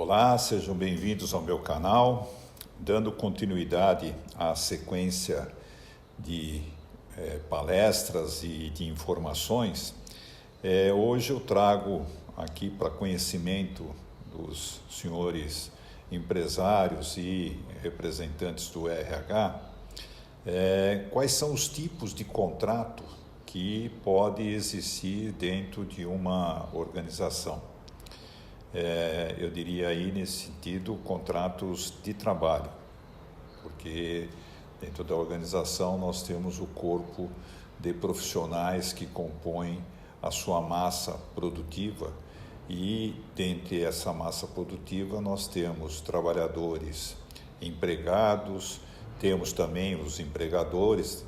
Olá, sejam bem-vindos ao meu canal, dando continuidade à sequência de palestras e de informações. Hoje eu trago aqui para conhecimento dos senhores empresários e representantes do RH, quais são os tipos de contrato que pode existir dentro de uma organização. Eu diria aí, nesse sentido, contratos de trabalho, porque dentro da organização nós temos o corpo de profissionais que compõem a sua massa produtiva e, dentre essa massa produtiva, nós temos trabalhadores empregados, temos também os empregadores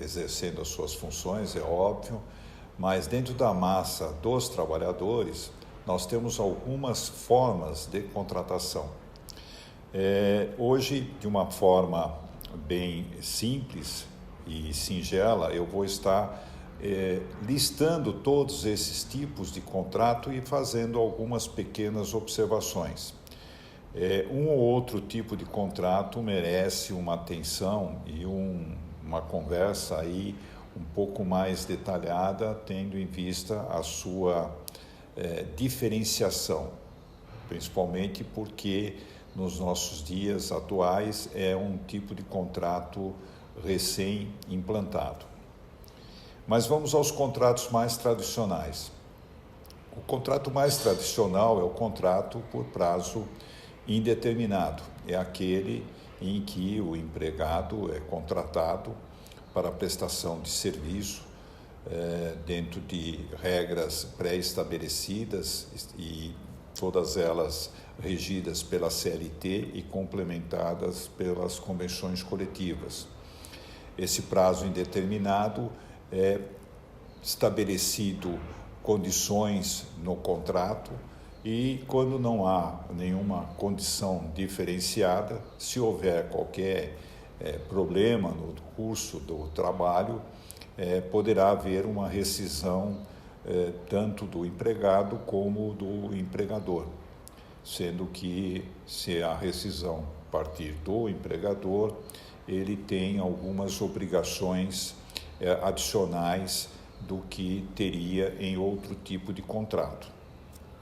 exercendo as suas funções, é óbvio, mas dentro da massa dos trabalhadores, nós temos algumas formas de contratação. Hoje, de uma forma bem simples e singela, eu vou estar listando todos esses tipos de contrato e fazendo algumas pequenas observações. Um ou outro tipo de contrato merece uma atenção e uma conversa aí um pouco mais detalhada, tendo em vista a sua diferenciação, principalmente porque nos nossos dias atuais é um tipo de contrato recém-implantado. Mas vamos aos contratos mais tradicionais. O contrato mais tradicional é o contrato por prazo indeterminado. É aquele em que o empregado é contratado para a prestação de serviço dentro de regras pré-estabelecidas e todas elas regidas pela CLT e complementadas pelas convenções coletivas. Esse prazo indeterminado é estabelecido condições no contrato e, quando não há nenhuma condição diferenciada, se houver qualquer problema no curso do trabalho, poderá haver uma rescisão tanto do empregado como do empregador, sendo que, se a rescisão partir do empregador, ele tem algumas obrigações adicionais do que teria em outro tipo de contrato.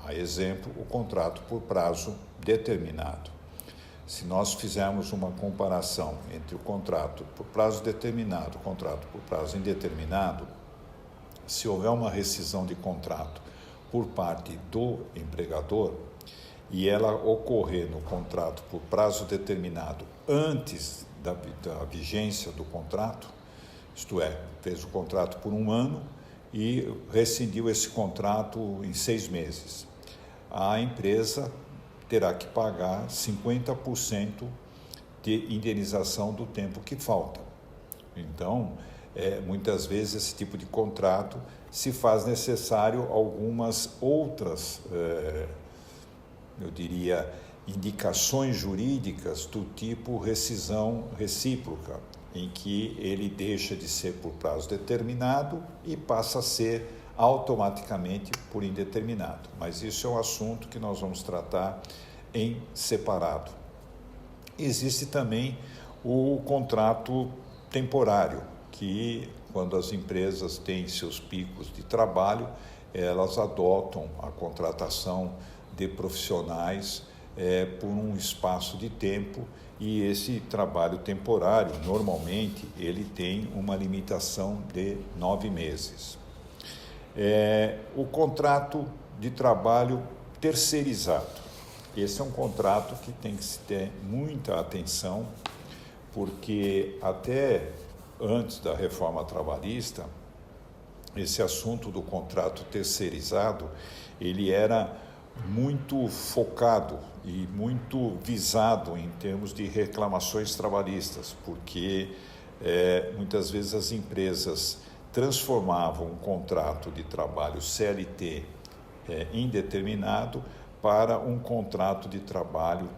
A exemplo, o contrato por prazo determinado. Se nós fizermos uma comparação entre o contrato por prazo determinado e o contrato por prazo indeterminado, se houver uma rescisão de contrato por parte do empregador e ela ocorrer no contrato por prazo determinado antes da vigência do contrato, isto é, fez o contrato por 1 ano e rescindiu esse contrato em 6 meses, a empresa terá que pagar 50% de indenização do tempo que falta. Então, muitas vezes esse tipo de contrato se faz necessário algumas outras, eu diria, indicações jurídicas do tipo rescisão recíproca, em que ele deixa de ser por prazo determinado e passa a ser automaticamente por indeterminado. Mas isso é um assunto que nós vamos tratar em separado. Existe também o contrato temporário, que, quando as empresas têm seus picos de trabalho, elas adotam a contratação de profissionais por um espaço de tempo, e esse trabalho temporário, normalmente, ele tem uma limitação de 9 meses. O contrato de trabalho terceirizado. Esse é um contrato que tem que se ter muita atenção, porque até antes da reforma trabalhista, esse assunto do contrato terceirizado, ele era muito focado e muito visado em termos de reclamações trabalhistas, porque muitas vezes as empresas transformavam um contrato de trabalho CLT indeterminado para um contrato de trabalho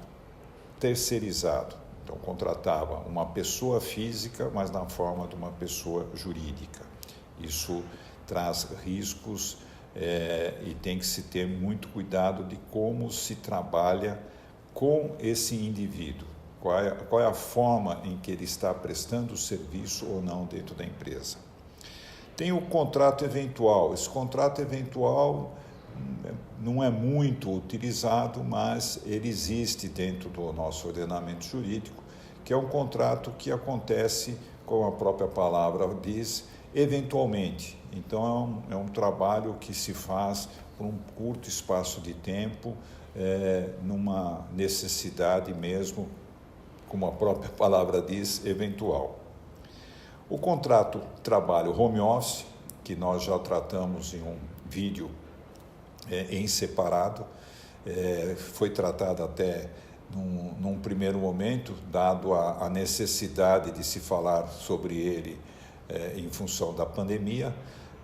terceirizado. Então, contratava uma pessoa física, mas na forma de uma pessoa jurídica. Isso traz riscos e tem que se ter muito cuidado de como se trabalha com esse indivíduo, qual é a forma em que ele está prestando o serviço ou não dentro da empresa. Tem o contrato eventual. Esse contrato eventual não é muito utilizado, mas ele existe dentro do nosso ordenamento jurídico, que é um contrato que acontece, como a própria palavra diz, eventualmente. Então é um trabalho que se faz por um curto espaço de tempo, numa necessidade mesmo, como a própria palavra diz, eventual. O contrato trabalho home office, que nós já tratamos em um vídeo em separado, foi tratado até num primeiro momento, dado a necessidade de se falar sobre ele em função da pandemia,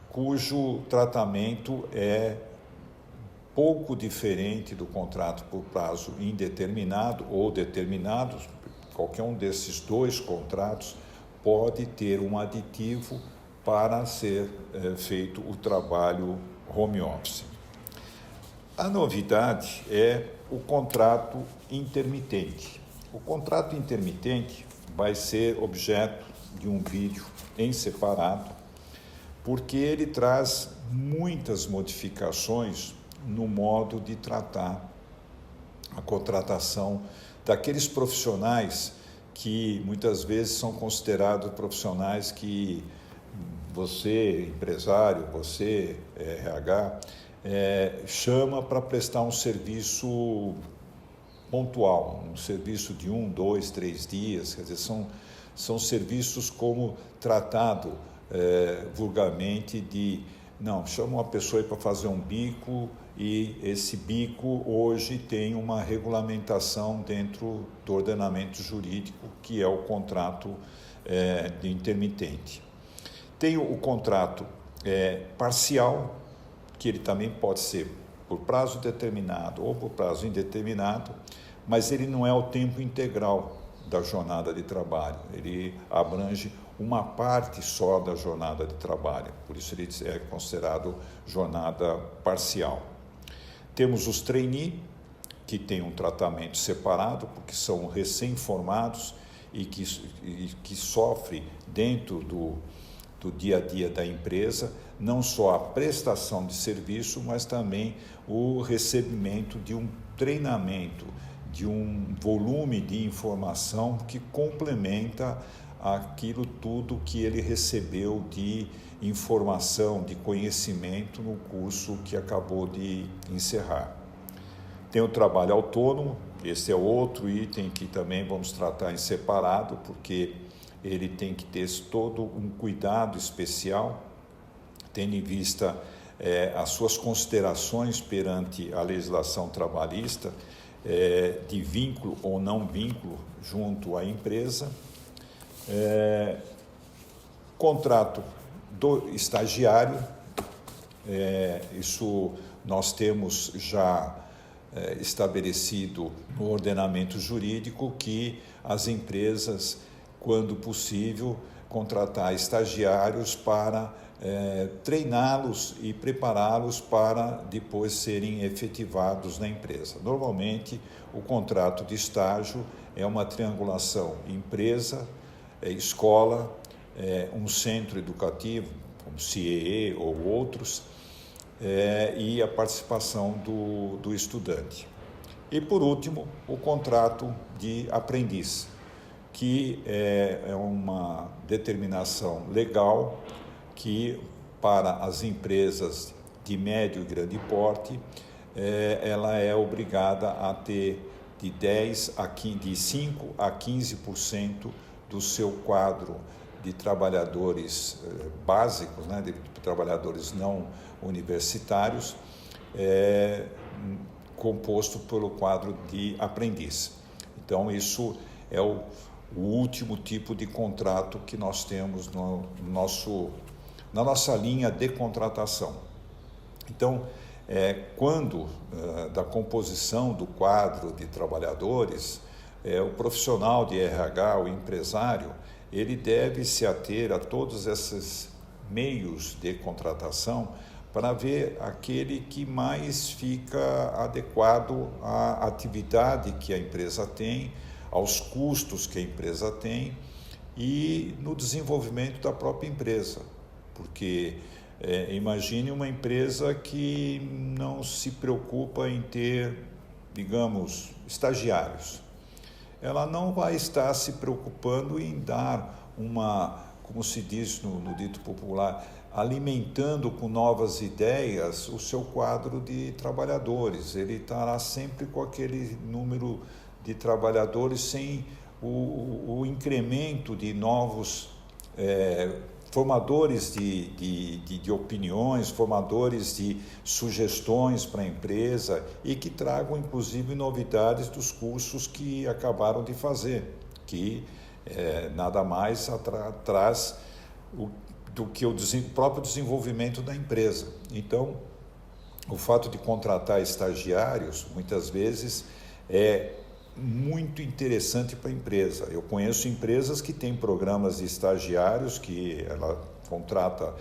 cujo tratamento é pouco diferente do contrato por prazo indeterminado ou determinado. Qualquer um desses dois contratos pode ter um aditivo para ser feito o trabalho home office. A novidade é o contrato intermitente. O contrato intermitente vai ser objeto de um vídeo em separado, porque ele traz muitas modificações no modo de tratar a contratação daqueles profissionais que muitas vezes são considerados profissionais que você, empresário, você, RH, chama para prestar um serviço pontual, um serviço de 1, 2, 3 dias, quer dizer, são serviços como tratado vulgarmente de, não, chama uma pessoa para fazer um bico e esse bico hoje tem uma regulamentação dentro do ordenamento jurídico, que é o contrato de intermitente. Tem o contrato parcial, que ele também pode ser por prazo determinado ou por prazo indeterminado, mas ele não é o tempo integral da jornada de trabalho, ele abrange uma parte só da jornada de trabalho, por isso ele é considerado jornada parcial. Temos os trainee, que tem um tratamento separado, porque são recém-formados e que sofrem dentro do dia a dia da empresa, não só a prestação de serviço, mas também o recebimento de um treinamento, de um volume de informação que complementa aquilo tudo que ele recebeu de informação, de conhecimento no curso que acabou de encerrar. Tem o trabalho autônomo, esse é outro item que também vamos tratar em separado, porque ele tem que ter todo um cuidado especial, tendo em vista as suas considerações perante a legislação trabalhista, de vínculo ou não vínculo junto à empresa. Contrato do estagiário, isso nós temos já estabelecido no ordenamento jurídico que as empresas, quando possível, contratar estagiários para treiná-los e prepará-los para depois serem efetivados na empresa. Normalmente, o contrato de estágio é uma triangulação empresa, escola, um centro educativo, como CIEE ou outros, e a participação do estudante. E, por último, o contrato de aprendiz, que é uma determinação legal que, para as empresas de médio e grande porte, ela é obrigada a ter de 5% a 15% do seu quadro de trabalhadores básicos, né, de trabalhadores não universitários, composto pelo quadro de aprendiz. Então, isso é o último tipo de contrato que nós temos na nossa linha de contratação. Então, quando da composição do quadro de trabalhadores, o profissional de RH, o empresário, ele deve se ater a todos esses meios de contratação para ver aquele que mais fica adequado à atividade que a empresa tem, aos custos que a empresa tem e no desenvolvimento da própria empresa. Porque imagine uma empresa que não se preocupa em ter, digamos, estagiários. Ela não vai estar se preocupando em dar como se diz no dito popular, alimentando com novas ideias o seu quadro de trabalhadores. Ele estará sempre com aquele número de trabalhadores sem o incremento de novos formadores de opiniões, formadores de sugestões para a empresa e que tragam, inclusive, novidades dos cursos que acabaram de fazer, que nada mais traz do que o próprio desenvolvimento da empresa. Então, o fato de contratar estagiários, muitas vezes, é muito interessante para a empresa. Eu conheço empresas que têm programas de estagiários que ela contrata,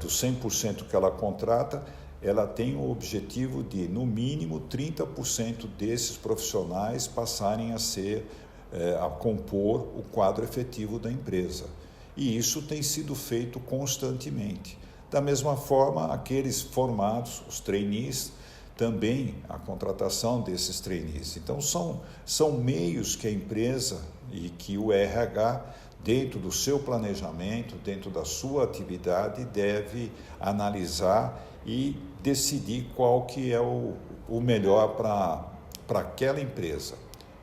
do 100% que ela contrata, ela tem o objetivo de, no mínimo, 30% desses profissionais passarem a compor o quadro efetivo da empresa. E isso tem sido feito constantemente. Da mesma forma, aqueles formados, os trainees, também a contratação desses trainees. Então, são meios que a empresa e que o RH, dentro do seu planejamento, dentro da sua atividade, deve analisar e decidir qual que é o melhor para aquela empresa.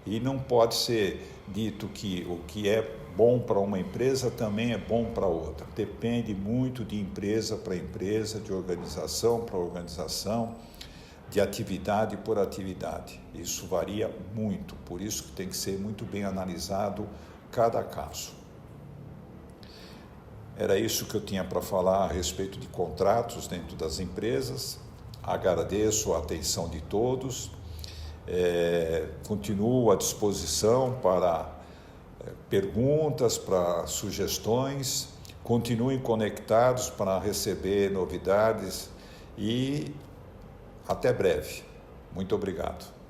E não pode ser dito que o que é bom para uma empresa também é bom para outra. Depende muito de empresa para empresa, de organização para organização, de atividade por atividade. Isso varia muito, por isso que tem que ser muito bem analisado cada caso. Era isso que eu tinha para falar a respeito de contratos dentro das empresas. Agradeço a atenção de todos. Continuo à disposição para perguntas, para sugestões. Continuem conectados para receber novidades e até breve. Muito obrigado.